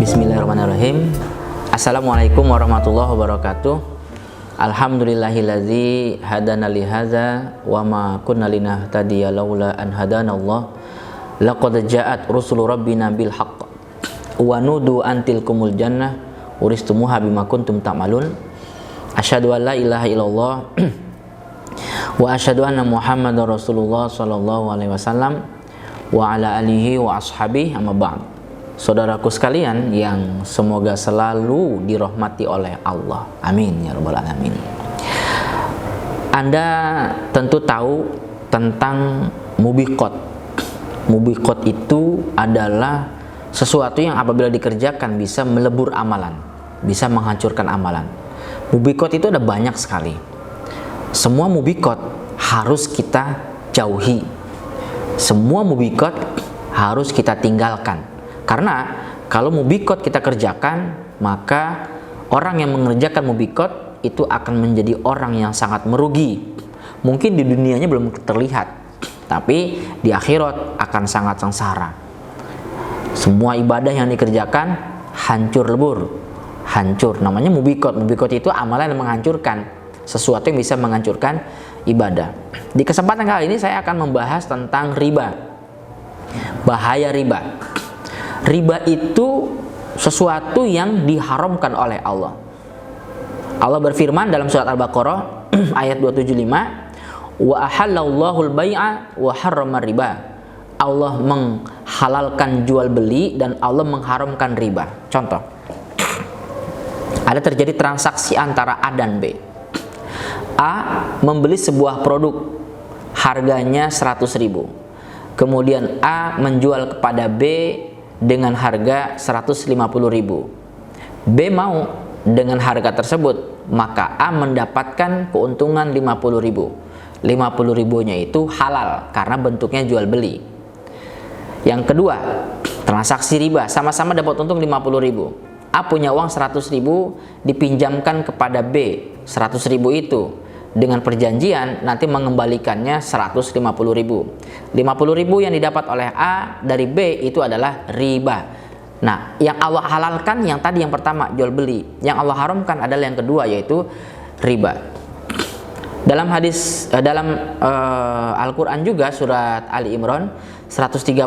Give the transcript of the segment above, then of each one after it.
Bismillahirrahmanirrahim. Assalamualaikum warahmatullahi wabarakatuh. Alhamdulillahilladzi hadana li hadza wa ma kunna linahtadiya laula an hadanallah. Laqad ja'at rusulu rabbina bil haqq wa nudu antilkumul jannah uristumuha bima kuntum ta'malun. Asyhadu an la ilaha illallah wa asyhadu anna Muhammadar Rasulullah sallallahu alaihi wasallam wa ala alihi wa ashabihi, amma ba'd. Saudaraku sekalian yang semoga selalu dirahmati oleh Allah, amin ya rabbal alamin. Anda tentu tahu tentang mubiqat. Mubiqat itu adalah sesuatu yang apabila dikerjakan bisa melebur amalan, bisa menghancurkan amalan. Mubiqat itu ada banyak sekali. Semua mubiqat harus kita jauhi. Semua mubiqat harus kita tinggalkan. Karena kalau mubiqat kita kerjakan, maka orang yang mengerjakan mubiqat itu akan menjadi orang yang sangat merugi. Mungkin di dunianya belum terlihat, tapi di akhirat akan sangat sengsara. Semua ibadah yang dikerjakan hancur lebur, hancur. Namanya mubiqat. Mubiqat itu amalan yang menghancurkan, sesuatu yang bisa menghancurkan ibadah. Di kesempatan kali ini saya akan membahas tentang riba. Bahaya riba. Riba itu sesuatu yang diharamkan oleh Allah. Allah berfirman dalam surat Al-Baqarah ayat 275, wa ahallallahu al-bai'a wa harrama riba. Allah menghalalkan jual beli dan Allah mengharamkan riba. Contoh, ada terjadi transaksi antara A dan B. A membeli sebuah produk harganya 100.000. Kemudian A menjual kepada B dengan harga 150.000. B mau dengan harga tersebut, maka A mendapatkan keuntungan 50.000. 50.000-nya itu halal karena bentuknya jual beli. Yang kedua, transaksi riba, sama-sama dapat untung 50.000. A punya uang 100.000 dipinjamkan kepada B 100.000 itu, dengan perjanjian nanti mengembalikannya 150.000. 50.000 yang didapat oleh A dari B itu adalah riba. Nah, yang Allah halalkan yang tadi yang pertama jual beli, yang Allah haramkan adalah yang kedua yaitu riba. Dalam hadis Al-Qur'an juga surat Ali Imran 130,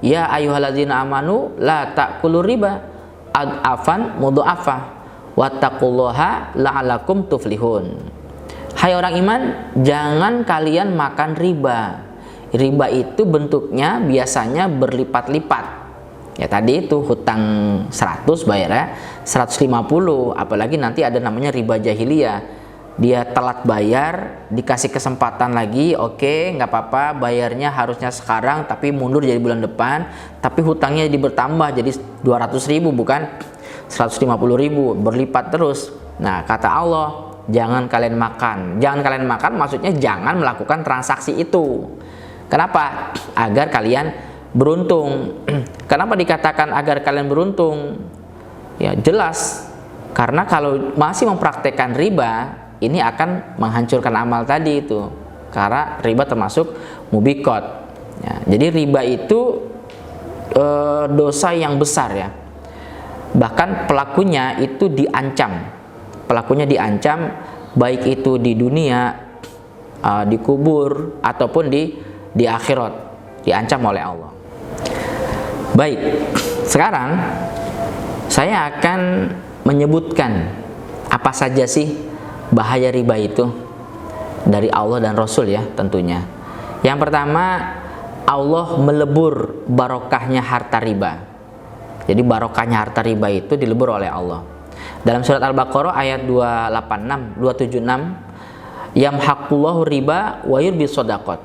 ya ayyuhalladzina amanu la ta'kulur riba ad'afan mudha'afah wattaqullaha la'alakum tuflihun. Hai orang iman, jangan kalian makan riba. Riba itu bentuknya biasanya berlipat-lipat. Ya tadi itu hutang 100 bayarnya 150, apalagi nanti ada namanya riba jahiliyah. Dia telat bayar, dikasih kesempatan lagi, oke, nggak apa-apa, bayarnya harusnya sekarang tapi mundur jadi bulan depan, tapi hutangnya jadi bertambah jadi 200.000 bukan 150.000, berlipat terus. Nah, kata Allah, jangan kalian makan. Jangan kalian makan maksudnya jangan melakukan transaksi itu. Kenapa? Agar kalian beruntung. Kenapa dikatakan agar kalian beruntung? Ya jelas, karena kalau masih mempraktekkan riba, ini akan menghancurkan amal tadi itu. Karena riba termasuk mubiqat. Ya, jadi riba itu dosa yang besar ya. Bahkan pelakunya itu diancam. Pelakunya diancam baik itu di dunia, di kubur ataupun di akhirat, diancam oleh Allah. Baik, sekarang saya akan menyebutkan apa saja sih bahaya riba itu dari Allah dan Rasul ya tentunya. Yang pertama, Allah melebur barokahnya harta riba. Jadi barokahnya harta riba itu dilebur oleh Allah. Dalam surat Al-Baqarah ayat 276, yamhaqullahu riba wa yurbis shadaqat.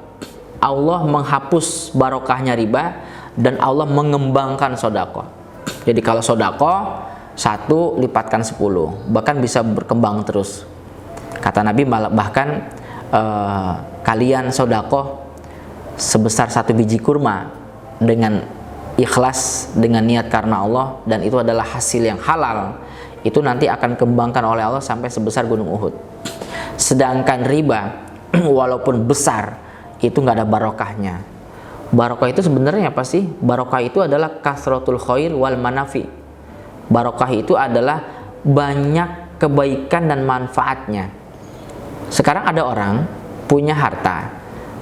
Allah menghapus barokahnya riba dan Allah mengembangkan sedekah. Jadi kalau sedekah 1 lipatkan 10, bahkan bisa berkembang terus. Kata Nabi bahkan kalian sedekah sebesar 1 biji kurma dengan ikhlas, dengan niat karena Allah, dan itu adalah hasil yang halal, itu nanti akan kembangkan oleh Allah sampai sebesar gunung Uhud. Sedangkan riba walaupun besar itu nggak ada barokahnya. Barokah itu sebenarnya apa sih? Barokah itu adalah kasratul khair wal manafi. Barokah itu adalah banyak kebaikan dan manfaatnya. Sekarang ada orang punya harta,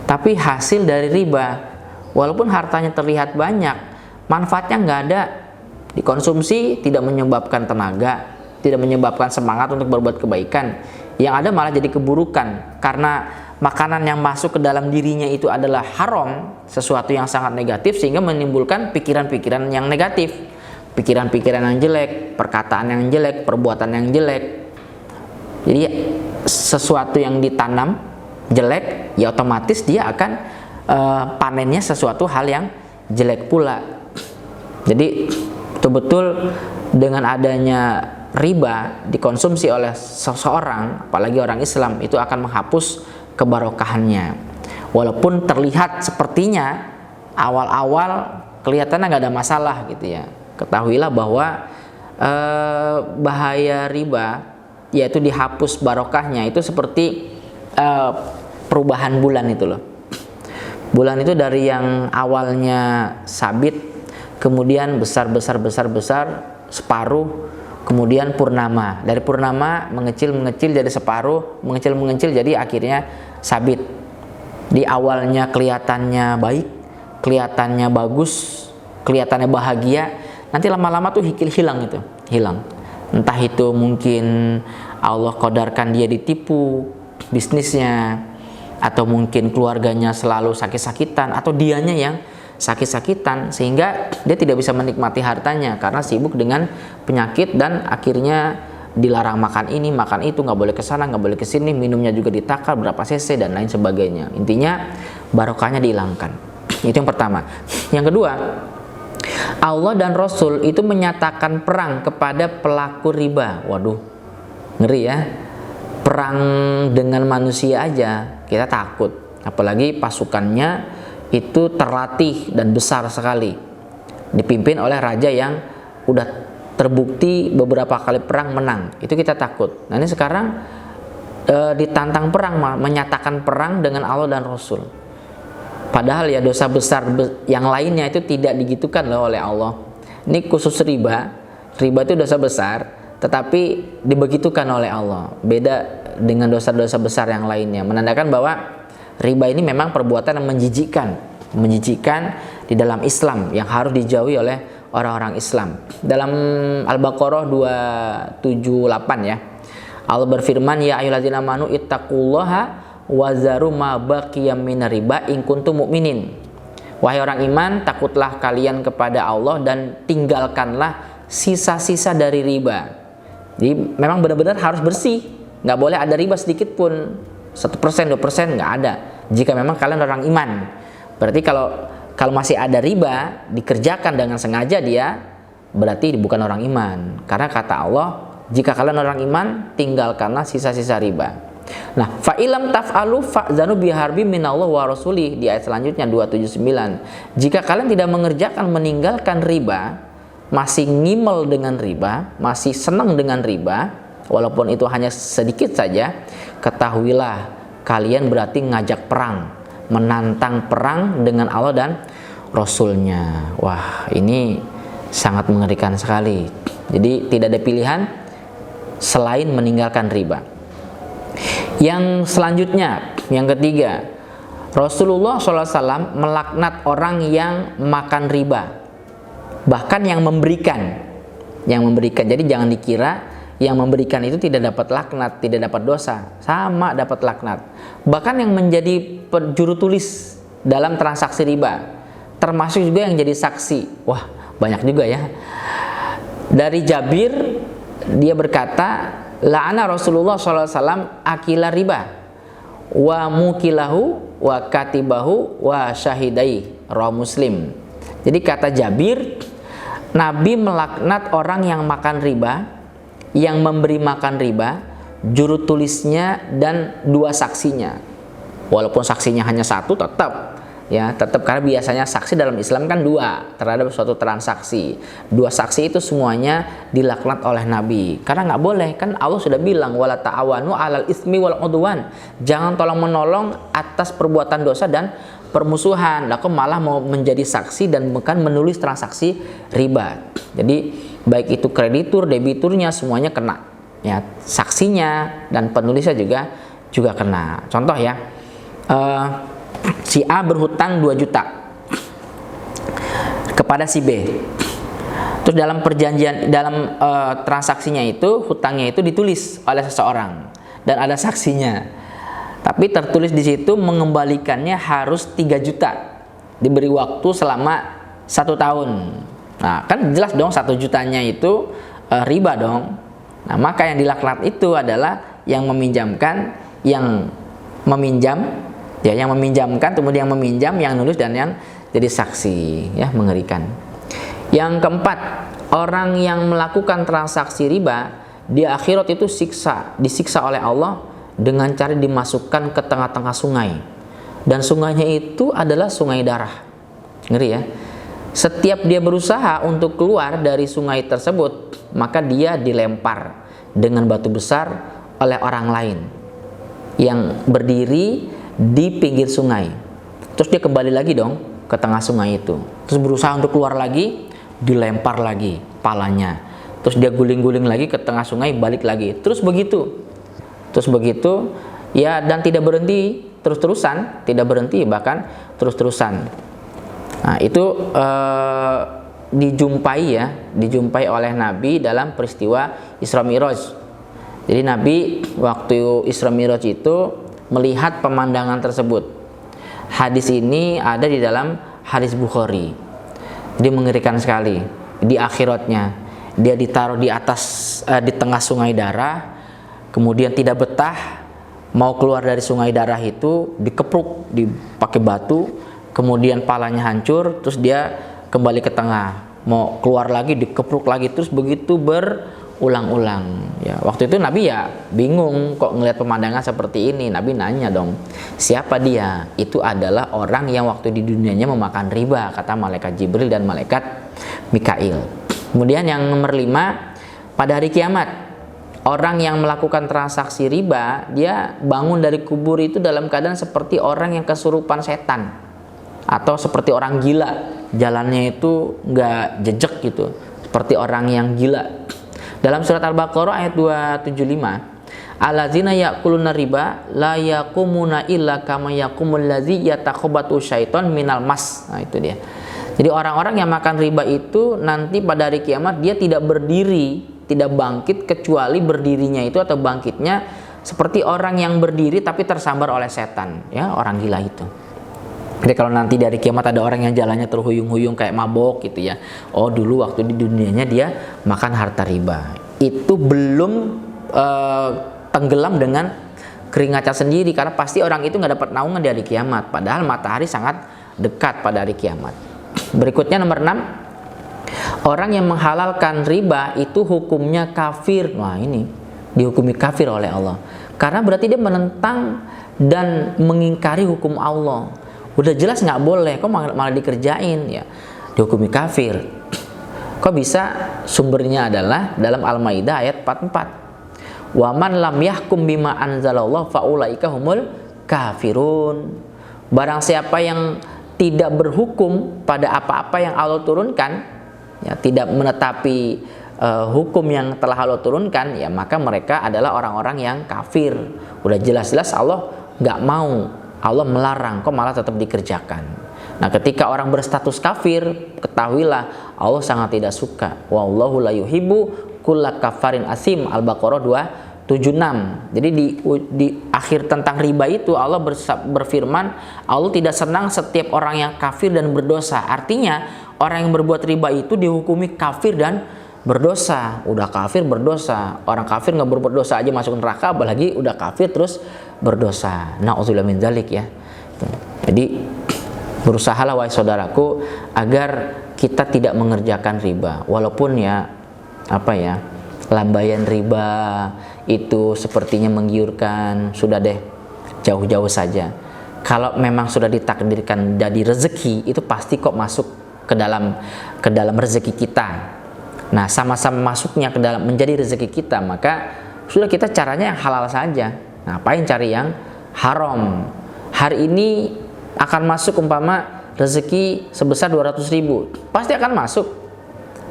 tapi hasil dari riba. Walaupun hartanya terlihat banyak, manfaatnya nggak ada. Dikonsumsi tidak menyebabkan tenaga, tidak menyebabkan semangat untuk berbuat kebaikan. Yang ada malah jadi keburukan, karena makanan yang masuk ke dalam dirinya itu adalah haram, sesuatu yang sangat negatif, sehingga menimbulkan pikiran-pikiran yang negatif, pikiran-pikiran yang jelek, perkataan yang jelek, perbuatan yang jelek. Jadi sesuatu yang ditanam jelek, ya otomatis dia akan panennya sesuatu hal yang jelek pula. Jadi betul-betul dengan adanya riba dikonsumsi oleh seseorang, apalagi orang Islam, itu akan menghapus kebarokahannya. Walaupun terlihat sepertinya awal-awal kelihatannya nggak ada masalah gitu ya. Ketahuilah bahwa bahaya riba, yaitu dihapus barokahnya, itu seperti perubahan bulan itu loh. Bulan itu dari yang awalnya sabit, kemudian besar separuh, kemudian purnama. Dari purnama mengecil jadi separuh, mengecil jadi akhirnya sabit. Di awalnya kelihatannya baik, kelihatannya bagus, kelihatannya bahagia, nanti lama-lama tuh hilang. Entah itu mungkin Allah qadarkan dia ditipu bisnisnya, atau mungkin keluarganya selalu sakit-sakitan, atau dianya yang sakit-sakitan, sehingga dia tidak bisa menikmati hartanya karena sibuk dengan penyakit, dan akhirnya dilarang makan ini, makan itu, nggak boleh kesana, nggak boleh kesini, minumnya juga ditakar berapa cc dan lain sebagainya. Intinya barokahnya dihilangkan. Itu yang pertama. Yang kedua, Allah dan Rasul itu menyatakan perang kepada pelaku riba. Waduh, ngeri ya. Perang dengan manusia aja kita takut, apalagi pasukannya itu terlatih dan besar sekali, dipimpin oleh raja yang udah terbukti beberapa kali perang menang. Itu kita takut. Nah ini sekarang ditantang perang, menyatakan perang dengan Allah dan Rasul. Padahal ya dosa besar yang lainnya itu tidak digitukan loh oleh Allah. Ini khusus riba itu dosa besar, tetapi dibegitukan oleh Allah. Beda dengan dosa-dosa besar yang lainnya, menandakan bahwa riba ini memang perbuatan yang menjijikkan di dalam Islam, yang harus dijauhi oleh orang-orang Islam. Dalam Al-Baqarah 278 ya, Allah berfirman, ya ayyuhalladzina amanu ittaqullaha wa zaru ma baqiya minar riba in kuntum mu'minin. Wahai orang iman, takutlah kalian kepada Allah dan tinggalkanlah sisa-sisa dari riba. Jadi memang benar-benar harus bersih, nggak boleh ada riba sedikit pun. 1%, 2% nggak ada. Jika memang kalian orang iman, berarti kalau masih ada riba dikerjakan dengan sengaja, dia berarti bukan orang iman. Karena kata Allah, jika kalian orang iman, tinggalkanlah sisa-sisa riba. Nah, fa ilam taf'alu fa'zanu biharbi minallah wa rasulih, di ayat selanjutnya 279. Jika kalian tidak mengerjakan, meninggalkan riba, masih ngimel dengan riba, masih senang dengan riba, walaupun itu hanya sedikit saja, ketahuilah kalian berarti ngajak perang, menantang perang dengan Allah dan Rasulnya. Wah, ini sangat mengerikan sekali. Jadi tidak ada pilihan selain meninggalkan riba. Yang selanjutnya, yang ketiga, Rasulullah SAW melaknat orang yang makan riba, bahkan yang memberikan. Jadi jangan dikira yang memberikan itu tidak dapat laknat, tidak dapat dosa, sama dapat laknat. Bahkan yang menjadi juru tulis dalam transaksi riba, termasuk juga yang jadi saksi. Wah, banyak juga ya. Dari Jabir, dia berkata, la'ana Rasulullah SAW akila riba wa mukilahu wa katibahu wa syahidai, rawahu Muslim. Jadi kata Jabir, Nabi melaknat orang yang makan riba, yang memberi makan riba, juru tulisnya, dan dua saksinya. Walaupun saksinya hanya satu, tetap karena biasanya saksi dalam Islam kan dua terhadap suatu transaksi. Dua saksi itu semuanya dilaknat oleh Nabi, karena nggak boleh, kan Allah sudah bilang wala ta'awanu 'alal ismi wal 'udwan, jangan tolong menolong atas perbuatan dosa dan permusuhan. Lalu malah mau menjadi saksi dan bukan menulis transaksi riba. Jadi baik itu kreditur, debiturnya semuanya kena. Ya, saksinya dan penulisnya juga kena. Contoh ya, si A berhutang 2 juta kepada si B. Terus dalam perjanjian, dalam transaksinya itu, hutangnya itu ditulis oleh seseorang dan ada saksinya. Tapi tertulis di situ mengembalikannya harus 3 juta, diberi waktu selama 1 tahun. Nah, kan jelas dong 1 jutanya itu riba dong. Nah, maka yang dilakukan itu adalah yang meminjamkan, yang meminjam, ya, yang meminjamkan, kemudian yang meminjam, yang nulis dan yang jadi saksi, ya, mengerikan. Yang keempat, orang yang melakukan transaksi riba di akhirat itu disiksa oleh Allah dengan cara dimasukkan ke tengah-tengah sungai. Dan sungainya itu adalah sungai darah. Ngeri ya. Setiap dia berusaha untuk keluar dari sungai tersebut, maka dia dilempar dengan batu besar oleh orang lain yang berdiri di pinggir sungai. Terus dia kembali lagi dong ke tengah sungai itu. Terus berusaha untuk keluar lagi, dilempar lagi palanya. Terus dia guling-guling lagi ke tengah sungai, balik lagi. Terus begitu ya, dan tidak berhenti, terus-terusan, tidak berhenti, bahkan terus-terusan. Nah, itu dijumpai oleh Nabi dalam peristiwa Isra Mi'raj. Jadi Nabi waktu Isra Mi'raj itu melihat pemandangan tersebut. Hadis ini ada di dalam hadis Bukhari. Dia mengerikan sekali. Di akhiratnya dia ditaruh di atas, di tengah sungai darah, kemudian tidak betah, mau keluar dari sungai darah itu dikepruk, dipakai batu, kemudian palanya hancur, terus dia kembali ke tengah, mau keluar lagi, dikepruk lagi, terus begitu berulang-ulang. Ya, waktu itu Nabi ya bingung kok ngelihat pemandangan seperti ini. Nabi nanya dong, siapa dia? Itu adalah orang yang waktu di dunianya memakan riba, kata malaikat Jibril dan malaikat Mikail. Kemudian yang nomor 5, pada hari kiamat, orang yang melakukan transaksi riba, dia bangun dari kubur itu dalam keadaan seperti orang yang kesurupan setan, atau seperti orang gila, jalannya itu nggak jejak gitu, seperti orang yang gila. Dalam surat Al-Baqarah ayat 275, allazina ya'kuluna riba la yaqumuna illa kama yaqumul ladzi yatakhabatu syaiton minal mas. Nah, itu dia. Jadi orang-orang yang makan riba itu nanti pada hari kiamat dia tidak berdiri, tidak bangkit, kecuali berdirinya itu atau bangkitnya seperti orang yang berdiri tapi tersambar oleh setan, ya, orang gila itu. Jadi kalau nanti dari kiamat ada orang yang jalannya terhuyung-huyung kayak mabok gitu ya, oh dulu waktu di dunianya dia makan harta riba. Itu belum tenggelam dengan keringatnya sendiri, karena pasti orang itu nggak dapat naungan di hari kiamat, padahal matahari sangat dekat pada hari kiamat. Berikutnya nomor 6, orang yang menghalalkan riba itu hukumnya kafir. Wah, ini dihukumi kafir oleh Allah, karena berarti dia menentang dan mengingkari hukum Allah. Udah jelas nggak boleh, kok malah dikerjain, ya, dihukumi kafir. Kok bisa? Sumbernya adalah dalam Al-Maidah ayat 44. Wa man lam yahkum bima anzalallah faulaika humul kafirun. Barang siapa yang tidak berhukum pada apa-apa yang Allah turunkan, ya, tidak menetapi hukum yang telah Allah turunkan, ya, maka mereka adalah orang-orang yang kafir. Udah jelas-jelas Allah nggak mau, Allah melarang, kok malah tetap dikerjakan. Nah, ketika orang berstatus kafir, ketahuilah Allah sangat tidak suka. Wallahu la yuhibbu kulla kafarin asim. Al-Baqarah 276. Jadi di akhir tentang riba itu Allah berfirman, Allah tidak senang setiap orang yang kafir dan berdosa. Artinya orang yang berbuat riba itu dihukumi kafir dan berdosa. Udah kafir berdosa. Orang kafir nggak berbuat dosa aja masuk neraka, apalagi udah kafir terus berdosa. Na'udzubillah min dzalik, ya. Jadi berusahalah wahai saudaraku agar kita tidak mengerjakan riba, walaupun ya apa ya, lambaian riba itu sepertinya menggiurkan. Sudah deh, jauh-jauh saja. Kalau memang sudah ditakdirkan jadi rezeki, itu pasti kok masuk ke dalam rezeki kita. Nah, sama-sama masuknya ke dalam menjadi rezeki kita, maka sudah kita caranya yang halal saja. Ngapain cari yang haram? Hari ini akan masuk umpama rezeki sebesar 200.000, pasti akan masuk.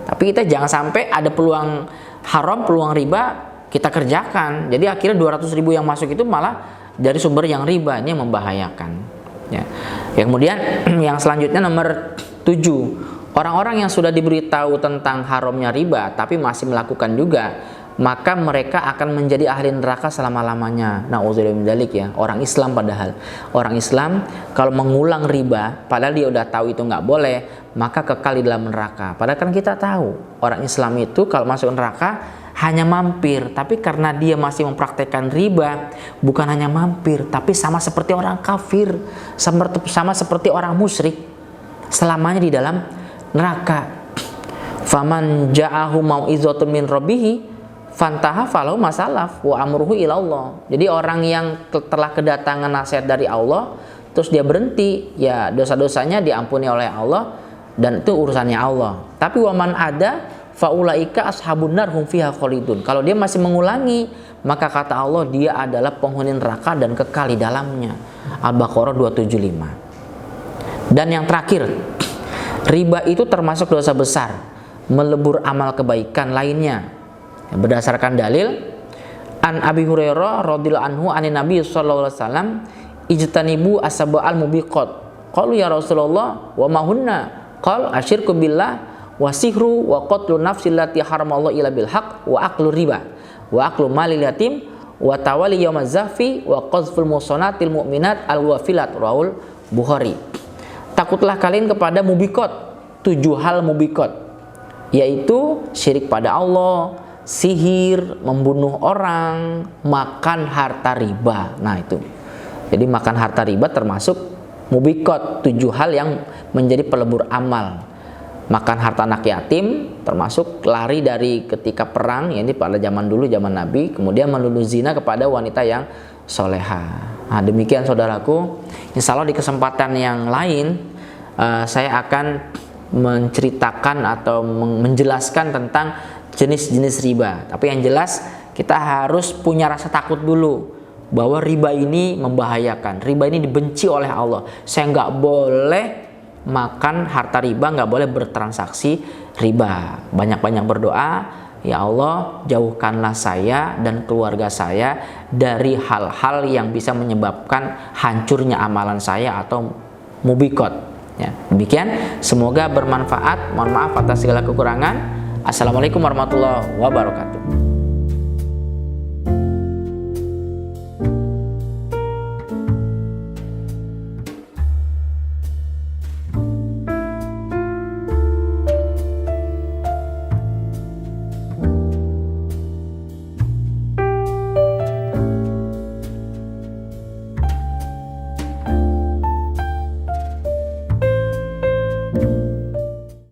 Tapi kita jangan sampai ada peluang haram, peluang riba kita kerjakan. Jadi akhirnya 200.000 yang masuk itu malah dari sumber yang riba, ini yang membahayakan. Ya. Kemudian yang selanjutnya nomor 7, orang-orang yang sudah diberitahu tentang haramnya riba tapi masih melakukan juga, maka mereka akan menjadi ahli neraka selama-lamanya. Nauzubillah min dzalik ya. Orang Islam padahal. Orang Islam kalau mengulang riba, padahal dia udah tahu itu nggak boleh, maka kekal di dalam neraka. Padahal kan kita tahu, orang Islam itu kalau masuk neraka hanya mampir. Tapi karena dia masih mempraktekkan riba, bukan hanya mampir, tapi sama seperti orang kafir, sama seperti orang musyrik, selamanya di dalam neraka. Faman ja'ahu mau'izatun min rabbih fantaha falahu masalaf wa amruhu ilallah. Jadi orang yang telah kedatangan nasihat dari Allah terus dia berhenti, ya dosa-dosanya diampuni oleh Allah dan itu urusannya Allah. Tapi waman ada faulaika ashabun nar hum fiha khalidun. Kalau dia masih mengulangi, maka kata Allah dia adalah penghuni neraka dan kekal di dalamnya. Al-Baqarah 275. Dan yang terakhir, riba itu termasuk dosa besar, melebur amal kebaikan lainnya. Berdasarkan dalil an Abi Hurairah radhiyallahu anhu anin Nabi sallallahu alaihi wasallam, ijtanibu asba'al mubiqat. Qalu ya Rasulullah wa ma hunna? Qal asyirku billah wa sihru wa qatlu nafsil lati haramallahu illa bil haqq wa aklu riba wa aklu malil yatim wa tawali yaumaz zafi wa qazful muhsanatil mu'minat al wafilat. Rawahul Bukhari. Takutlah kalian kepada mubiqat, 7 hal mubiqat, yaitu syirik pada Allah, sihir, membunuh orang, makan harta riba. Nah itu. Jadi makan harta riba termasuk mubiqat, 7 hal yang menjadi pelebur amal. Makan harta anak yatim termasuk lari dari ketika perang, ya ini pada zaman dulu, zaman Nabi. Kemudian melulu zina kepada wanita yang soleha. Nah demikian saudaraku. Insya Allah di kesempatan yang lain saya akan menceritakan atau menjelaskan tentang jenis-jenis riba. Tapi yang jelas kita harus punya rasa takut dulu bahwa riba ini membahayakan, riba ini dibenci oleh Allah. Saya nggak boleh makan harta riba, nggak boleh bertransaksi riba. Banyak-banyak berdoa, ya Allah jauhkanlah saya dan keluarga saya dari hal-hal yang bisa menyebabkan hancurnya amalan saya atau mubiqat. Ya, demikian, semoga bermanfaat. Mohon maaf atas segala kekurangan. Assalamualaikum warahmatullahi wabarakatuh.